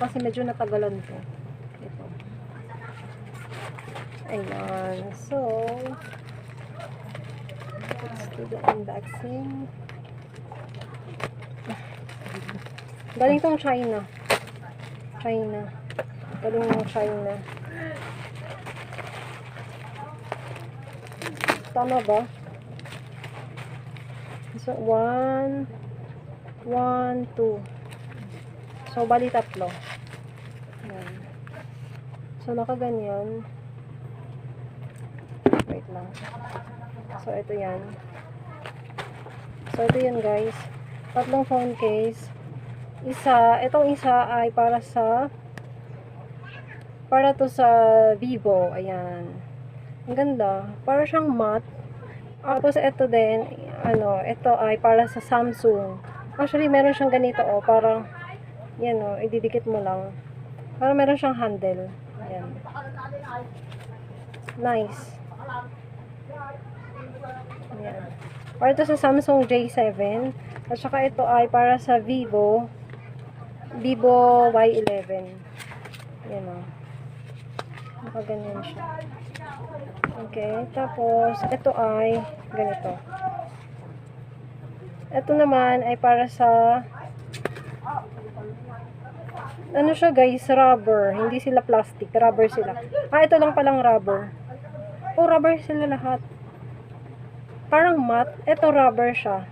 kasi medyo natagalan to. Ito. Ayan. So, let's do the unboxing. Galing tong China. Galing ng China. Tama ba? So, 1, 2. So, bali 3. Ayan. So, nakaganyan. Wait lang. So, ito yan. So, ito yan guys. 3 phone case. Itong isa ay para to sa Vivo. Ayan. Ang ganda. Para siyang matte. Tapos, ito din, ito ay para sa Samsung. Actually, meron siyang ganito, parang, yan, ididikit mo lang. Parang meron siyang handle. Ayan. Nice. Ayan. Para ito sa Samsung J7. At saka ito ay para sa Vivo Y11. Ayan o. Nakaganyan siya. Okay. Tapos, ito ay ganito. Ito naman ay para sa ano siya guys, rubber. Hindi sila plastic. Rubber sila. Ito lang palang rubber. Rubber sila lahat. Parang matte. Ito rubber siya.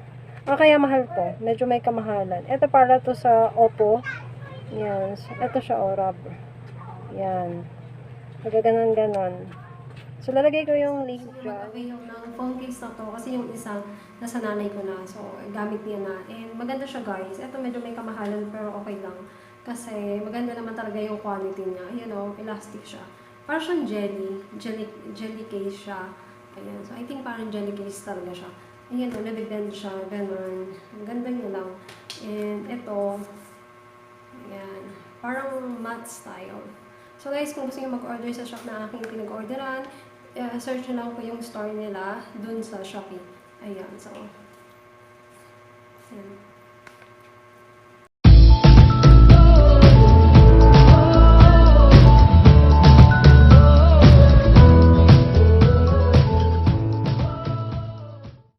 Kaya mahal to. Medyo may kamahalan. Ito para to sa Oppo. Yan. Ito siya, rubber. Yan. Nagaganon-ganon. So, lalagay ko yung link dyan. Mag-avail ng phone case na to kasi yung isa nasa nanay ko na. So, gamit niya na. And maganda siya guys. Ito medyo may kamahalan pero okay lang. Kasi maganda naman talaga yung quality niya. Ayan o, elastic siya. Parang siyang jelly case siya. Ayan. So, I think parang jelly case talaga siya. Ayan o, nabibend siya. Ganon. Ang ganda niya lang. And ito, ayan. Parang matte style. So guys, kung gusto niyo mag-order sa shop na aking pinag-orderan, search nyo lang po yung store nila dun sa Shopee. Ayan, so. Ayan.